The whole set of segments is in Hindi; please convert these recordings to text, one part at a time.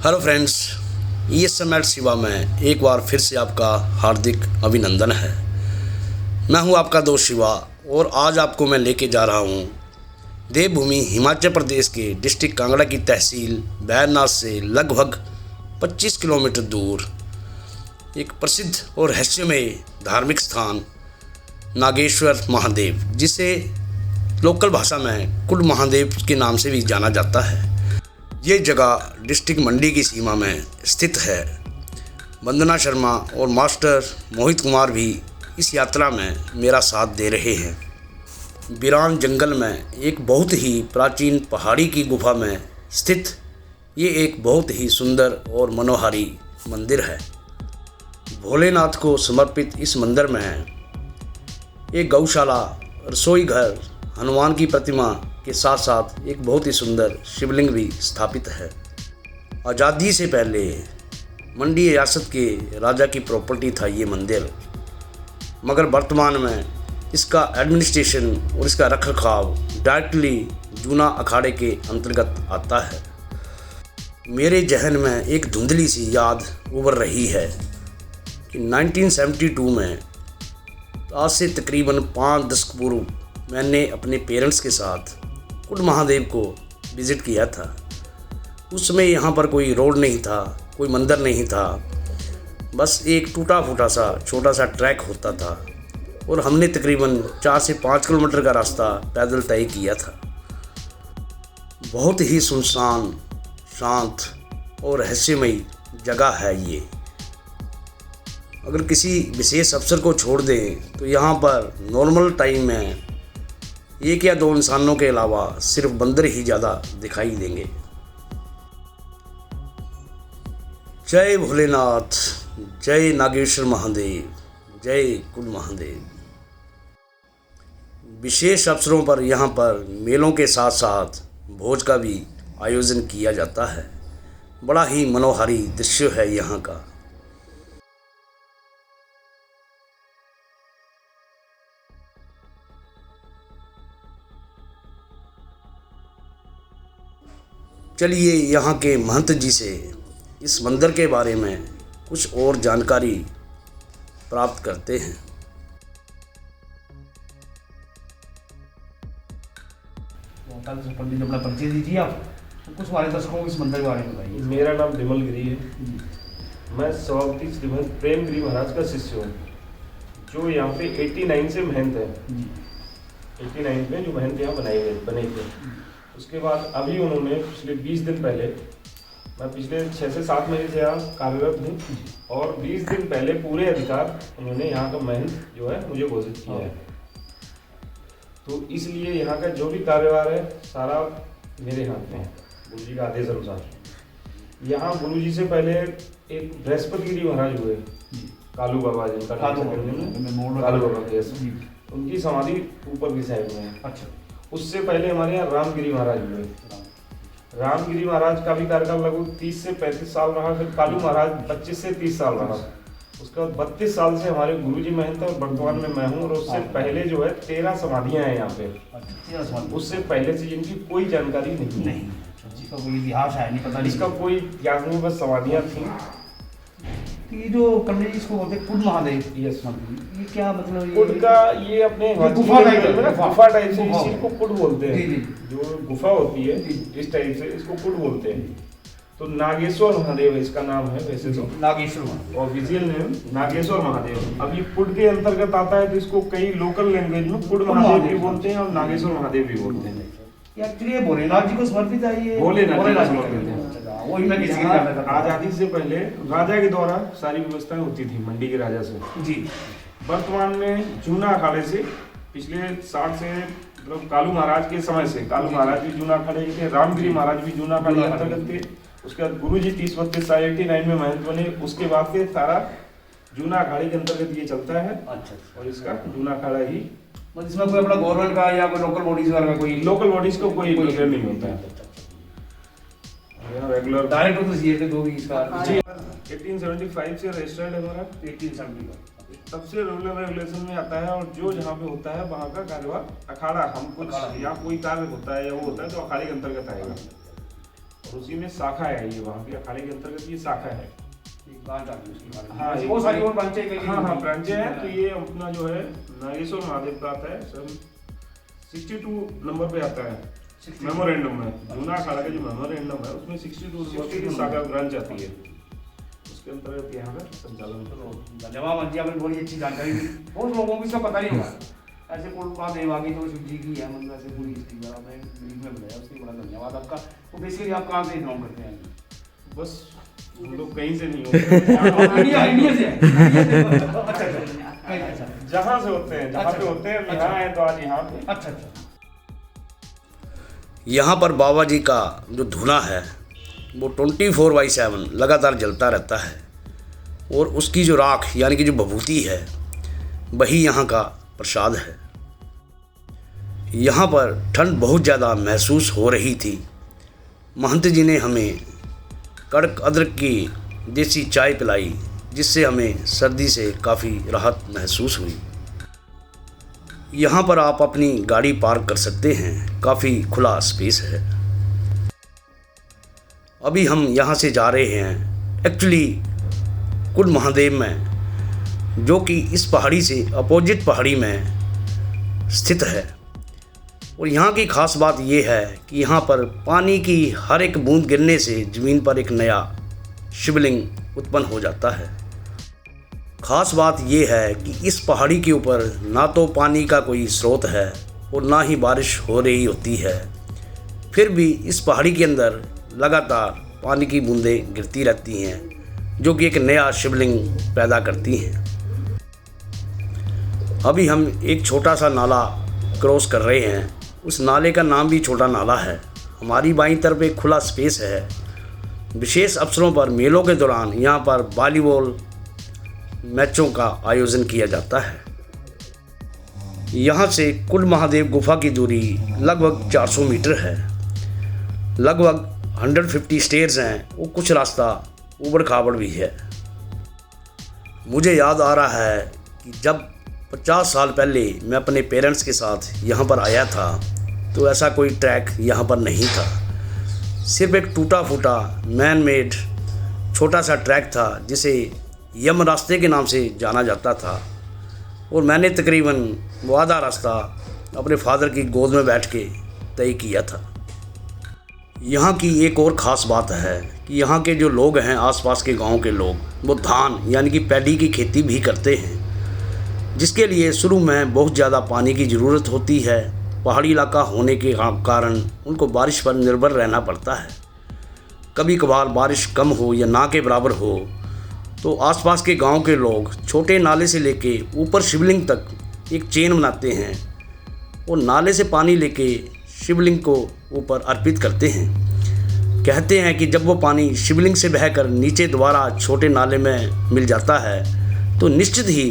हेलो फ्रेंड्स, ESML शिवा में एक बार फिर से आपका हार्दिक अभिनंदन है। मैं हूं आपका दोस्त शिवा और आज आपको मैं लेके जा रहा हूं देवभूमि हिमाचल प्रदेश के डिस्ट्रिक्ट कांगड़ा की तहसील बैरनाथ से लगभग 25 किलोमीटर दूर एक प्रसिद्ध और रहस्यमय धार्मिक स्थान नागेश्वर महादेव, जिसे लोकल भाषा में कुड महादेव के नाम से भी जाना जाता है। ये जगह डिस्ट्रिक्ट मंडी की सीमा में स्थित है। वंदना शर्मा और मास्टर मोहित कुमार भी इस यात्रा में मेरा साथ दे रहे हैं। वीरान जंगल में एक बहुत ही प्राचीन पहाड़ी की गुफा में स्थित ये एक बहुत ही सुंदर और मनोहारी मंदिर है। भोलेनाथ को समर्पित इस मंदिर में एक गौशाला, रसोई घर, हनुमान की प्रतिमा के साथ साथ एक बहुत ही सुंदर शिवलिंग भी स्थापित है। आज़ादी से पहले मंडी रियासत के राजा की प्रॉपर्टी था ये मंदिर, मगर वर्तमान में इसका एडमिनिस्ट्रेशन और इसका रखरखाव डायरेक्टली जूना अखाड़े के अंतर्गत आता है। मेरे जहन में एक धुंधली सी याद उभर रही है कि 1972 में, आज से तकरीबन 5 दशक पूर्व, मैंने अपने पेरेंट्स के साथ कुड महादेव को विज़िट किया था। उस समय यहाँ पर कोई रोड नहीं था, कोई मंदिर नहीं था, बस एक टूटा फूटा सा छोटा सा ट्रैक होता था और हमने तकरीबन 4 से 5 किलोमीटर का रास्ता पैदल तय किया था। बहुत ही सुनसान, शांत और रहस्यमयी जगह है ये। अगर किसी विशेष अवसर को छोड़ दें तो यहाँ पर नॉर्मल टाइम में 1 या 2 इंसानों के अलावा सिर्फ बंदर ही ज़्यादा दिखाई देंगे। जय भोलेनाथ, जय नागेश्वर महादेव, जय कुड महादेव। विशेष अवसरों पर यहाँ पर मेलों के साथ साथ भोज का भी आयोजन किया जाता है। बड़ा ही मनोहारी दृश्य है यहाँ का। चलिए यहाँ के महंत जी से इस मंदिर के बारे में कुछ और जानकारी प्राप्त करते हैं। पंडित अपना परिचय दीजिए आप, तो कुछ हमारे दर्शकों को इस मंदिर के बारे में बताइए। मेरा नाम विमल गिरी है। मैं सभापति श्रीमंत प्रेम गिरी महाराज का शिष्य हूँ, जो यहाँ पे 89 से महंत है। 89 में जो महंत यहाँ बने थे। उसके बाद अभी उन्होंने पिछले 20 दिन पहले, मैं पिछले 6 से 7 महीने से यहाँ कार्यरत हूँ, और 20 दिन पहले पूरे अधिकार उन्होंने यहाँ का महंत जो है मुझे घोषित किया है। तो इसलिए यहाँ का जो भी कार्यभार है सारा मेरे हाथ में है, गुरु जी का आदेश अनुसार। यहाँ गुरु जी से पहले एक बृहस्पति गिरी महाराज हुए, कालू बाबा जी का, कालू बाबा के, उनकी समाधि ऊपर की साइड में है। अच्छा। उससे पहले हमारे यहाँ रामगिरी महाराज हुए। रामगिरी महाराज का भी कार्यकाल लगभग 30 से 35 साल रहा। फिर कालू महाराज 25 से 30 साल रहा। उसके बाद 32 साल से हमारे गुरुजी महंत, और वर्तमान में मैं हूँ। और उससे पहले जो है 13 समाधियाँ हैं यहाँ पे। उससे पहले से जिनकी कोई जानकारी नहीं, जिसका कोई इतिहास है नहीं, पता नहीं, इसका कोई इतिहास नहीं, बस समाधियाँ थी। ये जो पंडित जी इसको बोलते हैं कुड महादेव, ये क्या मतलब? कुड का ये अपने गुफा टाइप है, गुफा टाइप से इसी को कुड बोलते हैं। जो गुफा होती है इस टाइप से, इसको कुड बोलते हैं। तो नागेश्वर महादेव इसका नाम है वैसे तो, नागेश्वर महादेव ऑफिशियल नेम नागेश्वर महादेव। अब ये कुड के अंतर्गत आता है, तो इसको कई लोकल लैंग्वेज में कुड महादेव भी बोलते हैं और नागेश्वर महादेव भी बोलते हैं। एक्चुअली भोलेनाथ जी को समर्पित है ये। भोलेनाथ जी को समर्पित है। वही मैं किसी का आजादी से पहले राजा के द्वारा सारी व्यवस्थाएं होती थी, मंडी के राजा से जी। वर्तमान में जूना अखाड़े से पिछले 60 से, मतलब कालू महाराज के समय से, कालू महाराज भी जूना अखाड़े के थे, रामगिरी महाराज भी जूना अखाड़े के अंतर्गत थे। उसके बाद गुरु जी 30-32 साल 89 में महंत बने। उसके बाद से सारा जूना अखाड़े के अंतर्गत ये चलता है। अच्छा। और इसका जूना अखाड़ा ही, मतलब इसमें कोई अपना गवर्नमेंट का या कोई लोकल बॉडीज वाला कोई, लोकल बॉडीज को कोई नहीं होता है। रेगुलर डायरेक्ट तो सीए जो भी इसका जी 1875 से रजिस्टर्ड है हमारा। 1870 तब से रूल एंड रेगुलेशन में आता है। और जो जहाँ पे होता है वहाँ का कार्यभार अखाड़ा, हम कुछ या कोई कार्य होता है या वो होता है तो अखाड़े के अंतर्गत आएगा। और उसी में शाखा है, ये वहाँ के अखाड़े के अंतर्गत ये शाखा है। एक बात आ गई उसकी बात। हाँ, ऐसी बहुत सारी और ब्रांचें कई। हाँ ब्रांचें हैं। तो ये अपना जो है नागेश्वर महादेव का आता है, सन 62 नंबर पे आता है मेमोरेंडम में। जूना अखाड़ा का जो मेमोरेंडम है उसमें 62 नंबर की शाखा ब्रांच आती है, उसके अंतर्गत यहाँ का संचालन। धन्यवाद जी, आपने बड़ी अच्छी जानकारी दी। बहुत लोगों को इसका पता नहीं होगा। ऐसे कुल बात देवागी तो शिव जी की है, मतलब ऐसे पूरी हिस्ट्री आपने ब्रीफ में बताया, उसके लिए बड़ा धन्यवाद आपका। तो बेसिकली आप कहाँ से बिलोंग करते हैं? बस हम लोग कहीं से नहीं होते इंडिया से है। अच्छा, जहाँ से होते हैं, जहाँ पे होते हैं, हम यहाँ आए तो आज यहाँ पे। अच्छा। यहाँ पर बाबा जी का जो धूना है वो 24/7 लगातार जलता रहता है, और उसकी जो राख यानी कि जो भभूति है वही यहाँ का प्रसाद है। यहाँ पर ठंड बहुत ज़्यादा महसूस हो रही थी। महंत जी ने हमें कड़क अदरक की देसी चाय पिलाई, जिससे हमें सर्दी से काफ़ी राहत महसूस हुई। यहाँ पर आप अपनी गाड़ी पार्क कर सकते हैं, काफ़ी खुला स्पेस है। अभी हम यहाँ से जा रहे हैं एक्चुअली कुड महादेव में, जो कि इस पहाड़ी से अपोजिट पहाड़ी में स्थित है। और यहाँ की ख़ास बात ये है कि यहाँ पर पानी की हर एक बूंद गिरने से ज़मीन पर एक नया शिवलिंग उत्पन्न हो जाता है। ख़ास बात ये है कि इस पहाड़ी के ऊपर ना तो पानी का कोई स्रोत है और ना ही बारिश हो रही होती है, फिर भी इस पहाड़ी के अंदर लगातार पानी की बूंदें गिरती रहती हैं, जो कि एक नया शिवलिंग पैदा करती हैं। अभी हम एक छोटा सा नाला क्रॉस कर रहे हैं। उस नाले का नाम भी छोटा नाला है। हमारी बाईं तरफ एक खुला स्पेस है। विशेष अवसरों पर, मेलों के दौरान यहाँ पर वॉलीबॉल मैचों का आयोजन किया जाता है। यहाँ से कुड महादेव गुफा की दूरी लगभग 400 मीटर है। लगभग 150 स्टेयर्स हैं और कुछ रास्ता ऊबड़ खाबड़ भी है। मुझे याद आ रहा है कि जब 50 साल पहले मैं अपने पेरेंट्स के साथ यहाँ पर आया था तो ऐसा कोई ट्रैक यहाँ पर नहीं था। सिर्फ एक टूटा फूटा मैन मेड छोटा सा ट्रैक था, जिसे यम रास्ते के नाम से जाना जाता था। और मैंने तकरीबन वो आधा रास्ता अपने फादर की गोद में बैठ के तय किया था। यहाँ की एक और ख़ास बात है कि यहाँ के जो लोग हैं, आसपास के गांव के लोग, वो धान यानी कि पैडी की खेती भी करते हैं, जिसके लिए शुरू में बहुत ज़्यादा पानी की ज़रूरत होती है। पहाड़ी इलाका होने के कारण उनको बारिश पर निर्भर रहना पड़ता है। कभी कभार बारिश कम हो या ना के बराबर हो तो आसपास के गांव के लोग छोटे नाले से लेके ऊपर शिवलिंग तक एक चेन बनाते हैं और नाले से पानी लेके शिवलिंग को ऊपर अर्पित करते हैं। कहते हैं कि जब वो पानी शिवलिंग से बहकर नीचे दोबारा छोटे नाले में मिल जाता है तो निश्चित ही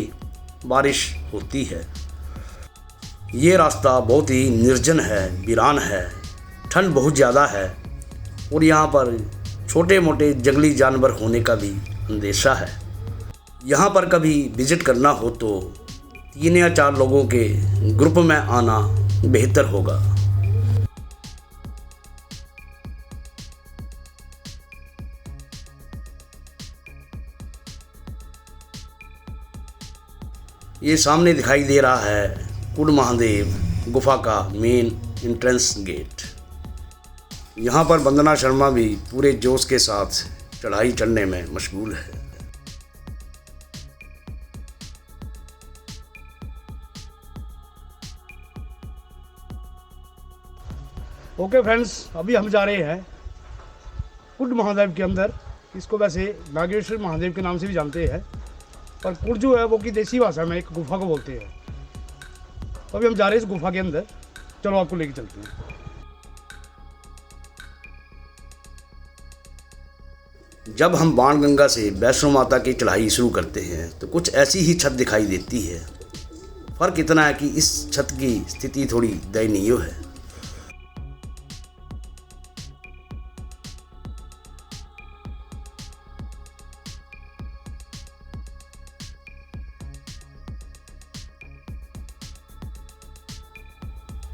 बारिश होती है। ये रास्ता बहुत ही निर्जन है, वीरान है, ठंड बहुत ज़्यादा है और यहाँ पर छोटे मोटे जंगली जानवर होने का भी अंदेशा है। यहाँ पर कभी विज़िट करना हो तो 3 या 4 लोगों के ग्रुप में आना बेहतर होगा। ये सामने दिखाई दे रहा है कुड महादेव गुफा का मेन एंट्रेंस गेट। यहाँ पर वंदना शर्मा भी पूरे जोश के साथ चढ़ाई चढ़ने में मशगूल है। ओके फ्रेंड्स, अभी हम जा रहे हैं कुड महादेव के अंदर। इसको वैसे नागेश्वर महादेव के नाम से भी जानते हैं, पर कुड जो है वो की देसी भाषा में एक गुफा को बोलते हैं। अभी हम जा रहे हैं इस गुफा के अंदर। चलो आपको लेके चलते हैं। जब हम बाणगंगा से वैष्णो माता की चढ़ाई शुरू करते हैं तो कुछ ऐसी ही छत दिखाई देती है। फ़र्क इतना है कि इस छत की स्थिति थोड़ी दयनीय है।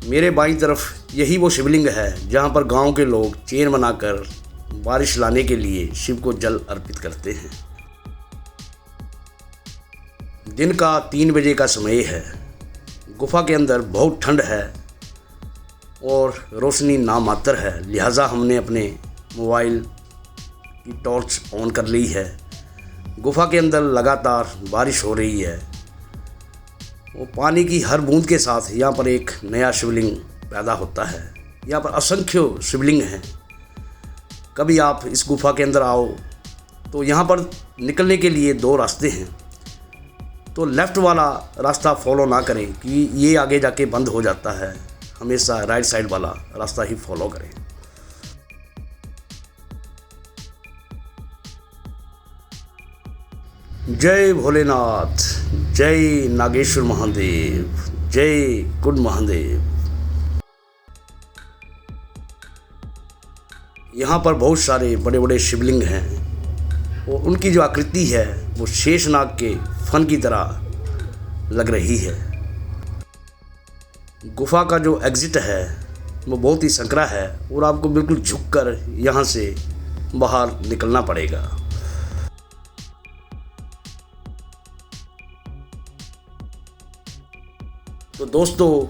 मेरे बाईं तरफ यही वो शिवलिंग है जहाँ पर गांव के लोग चेन बनाकर बारिश लाने के लिए शिव को जल अर्पित करते हैं। दिन का 3 बजे का समय है। गुफा के अंदर बहुत ठंड है और रोशनी नामात्र है, लिहाजा हमने अपने मोबाइल की टॉर्च ऑन कर ली है। गुफा के अंदर लगातार बारिश हो रही है। वो पानी की हर बूंद के साथ यहाँ पर एक नया शिवलिंग पैदा होता है। यहाँ पर असंख्य शिवलिंग हैं। कभी आप इस गुफा के अंदर आओ तो यहाँ पर निकलने के लिए 2 रास्ते हैं, तो लेफ़्ट वाला रास्ता फॉलो ना करें कि ये आगे जाके बंद हो जाता है। हमेशा राइट साइड वाला रास्ता ही फॉलो करें। जय भोलेनाथ, जय नागेश्वर महादेव, जय कुंड महादेव। यहाँ पर बहुत सारे बड़े बड़े शिवलिंग हैं और उनकी जो आकृति है वो शेषनाग के फन की तरह लग रही है। गुफा का जो एग्ज़िट है वो बहुत ही संकरा है और आपको बिल्कुल झुककर यहाँ से बाहर निकलना पड़ेगा। तो दोस्तों,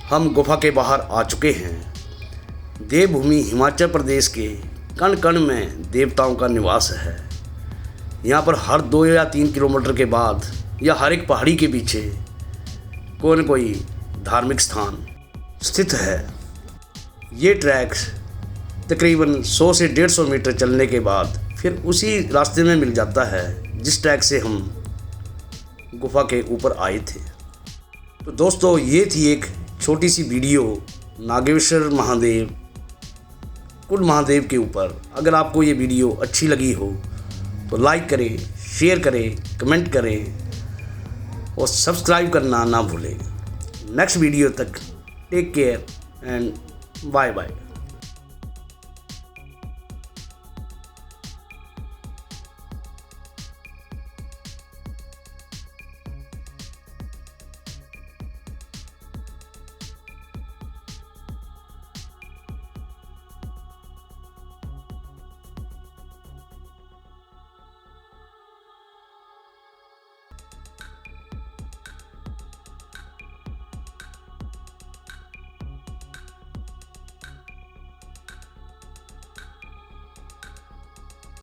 हम गुफा के बाहर आ चुके हैं। देवभूमि हिमाचल प्रदेश के कण कण में देवताओं का निवास है। यहाँ पर हर 2 या 3 किलोमीटर के बाद या हर एक पहाड़ी के पीछे कोई न कोई धार्मिक स्थान स्थित है। ये ट्रैक तकरीबन 100 से 150 मीटर चलने के बाद फिर उसी रास्ते में मिल जाता है जिस ट्रैक से हम गुफा के ऊपर आए थे। तो दोस्तों, ये थी एक छोटी सी वीडियो नागेश्वर महादेव, कुंड महादेव के ऊपर। अगर आपको ये वीडियो अच्छी लगी हो तो लाइक करें, शेयर करें, कमेंट करें और सब्सक्राइब करना ना भूलें। नेक्स्ट वीडियो तक take care and bye bye.